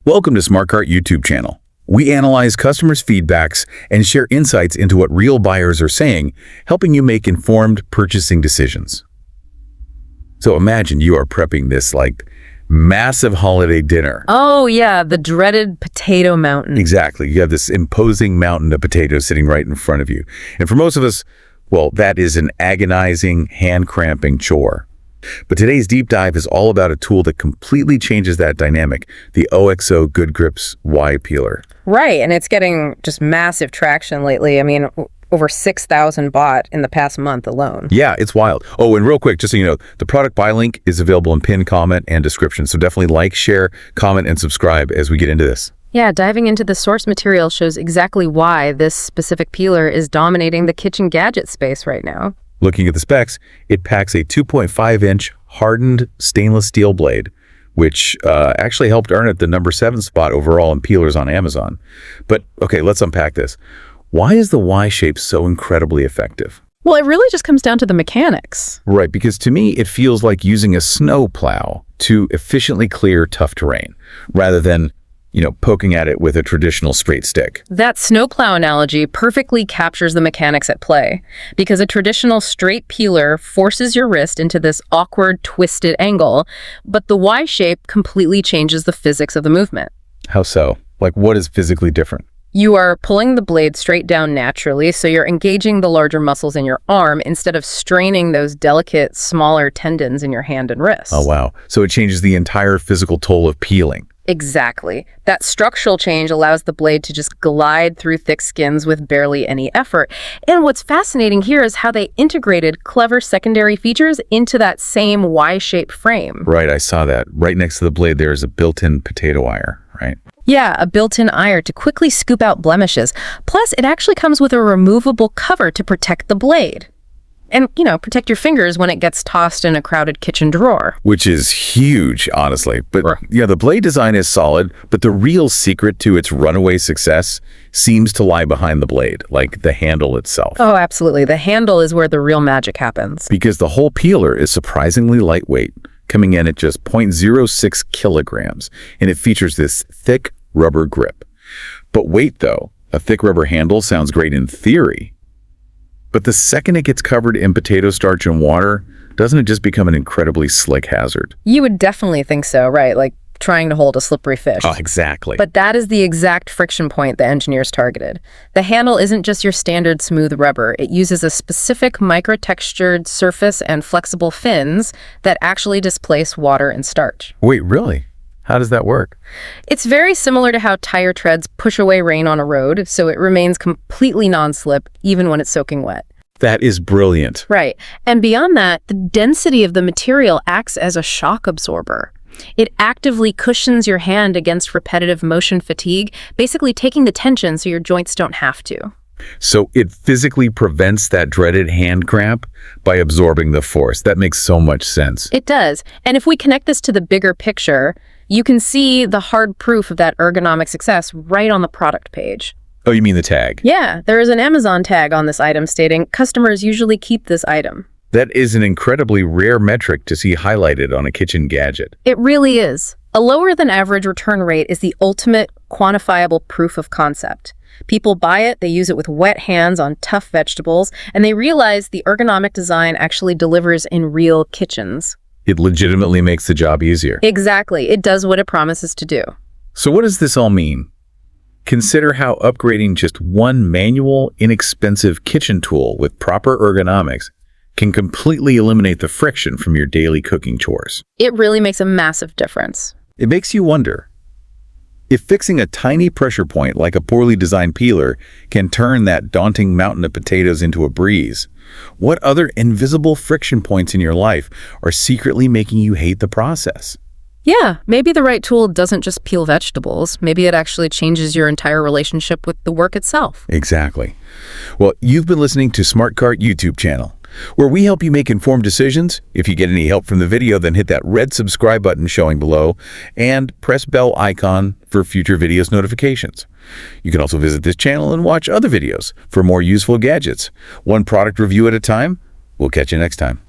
Welcome to SmartCart YouTube channel. We analyze customers' feedbacks and share insights into what real buyers are saying, helping you make informed purchasing decisions. So imagine you are prepping this massive holiday dinner. Oh yeah, the dreaded potato mountain. Exactly. You have this imposing mountain of potatoes sitting right in front of you. And for most of us, well, that is an agonizing, hand-cramping chore. But today's deep dive is all about a tool that completely changes that dynamic, the OXO Good Grips Y Peeler. Right, and it's getting just massive traction lately. I mean, over 6,000 bought in the past month alone. Yeah, it's wild. Oh, and real quick, just so you know, the product buy link is available in pinned comment and description. So definitely like, share, comment, and subscribe as we get into this. Yeah, diving into the source material shows exactly why this specific peeler is dominating the kitchen gadget space right now. Looking at the specs, it packs a 2.5-inch hardened stainless steel blade, which actually helped earn it the number 7 spot overall in peelers on Amazon. But okay, let's unpack this. Why is the Y shape so incredibly effective? Well, it really just comes down to the mechanics. Right, because to me, it feels like using a snow plow to efficiently clear tough terrain, rather than poking at it with a traditional straight stick. That snowplow analogy perfectly captures the mechanics at play, because a traditional straight peeler forces your wrist into this awkward, twisted angle, but the Y shape completely changes the physics of the movement. How so? What is physically different? You are pulling the blade straight down naturally, so you're engaging the larger muscles in your arm instead of straining those delicate, smaller tendons in your hand and wrist. Oh, wow. So it changes the entire physical toll of peeling. Exactly. That structural change allows the blade to just glide through thick skins with barely any effort. And what's fascinating here is how they integrated clever secondary features into that same Y-shaped frame. Right, I saw that. Right next to the blade, there is a built-in potato wire, right? Yeah, a built-in ire to quickly scoop out blemishes. Plus, it actually comes with a removable cover to protect the blade. And, protect your fingers when it gets tossed in a crowded kitchen drawer. Which is huge, honestly. But yeah, the blade design is solid, but the real secret to its runaway success seems to lie behind the blade, like the handle itself. Oh, absolutely. The handle is where the real magic happens. Because the whole peeler is surprisingly lightweight, coming in at just 0.06 kilograms, and it features this thick rubber grip. But wait, though, a thick rubber handle sounds great in theory. But the second it gets covered in potato starch and water, doesn't it just become an incredibly slick hazard? You would definitely think so, right? Like trying to hold a slippery fish. Oh, exactly. But that is the exact friction point the engineers targeted. The handle isn't just your standard smooth rubber. It uses a specific micro-textured surface and flexible fins that actually displace water and starch. Wait, really? How does that work? It's very similar to how tire treads push away rain on a road, so it remains completely non-slip even when it's soaking wet. That is brilliant. Right. And beyond that, the density of the material acts as a shock absorber. It actively cushions your hand against repetitive motion fatigue, basically taking the tension so your joints don't have to. So it physically prevents that dreaded hand cramp by absorbing the force. That makes so much sense. It does. And if we connect this to the bigger picture, you can see the hard proof of that ergonomic success right on the product page. Oh, you mean the tag? Yeah, there is an Amazon tag on this item stating, "Customers usually keep this item." That is an incredibly rare metric to see highlighted on a kitchen gadget. It really is. A lower than average return rate is the ultimate quantifiable proof of concept. People buy it, they use it with wet hands on tough vegetables, and they realize the ergonomic design actually delivers in real kitchens. It legitimately makes the job easier. Exactly. It does what it promises to do. So what does this all mean? Consider how upgrading just one manual, inexpensive kitchen tool with proper ergonomics can completely eliminate the friction from your daily cooking chores. It really makes a massive difference. It makes you wonder, if fixing a tiny pressure point like a poorly designed peeler can turn that daunting mountain of potatoes into a breeze, what other invisible friction points in your life are secretly making you hate the process? Yeah, maybe the right tool doesn't just peel vegetables. Maybe it actually changes your entire relationship with the work itself. Exactly. Well, you've been listening to SmartCart YouTube channel, where we help you make informed decisions. If you get any help from the video, then hit that red subscribe button showing below and press bell icon for future videos notifications. You can also visit this channel and watch other videos for more useful gadgets. One product review at a time. We'll catch you next time.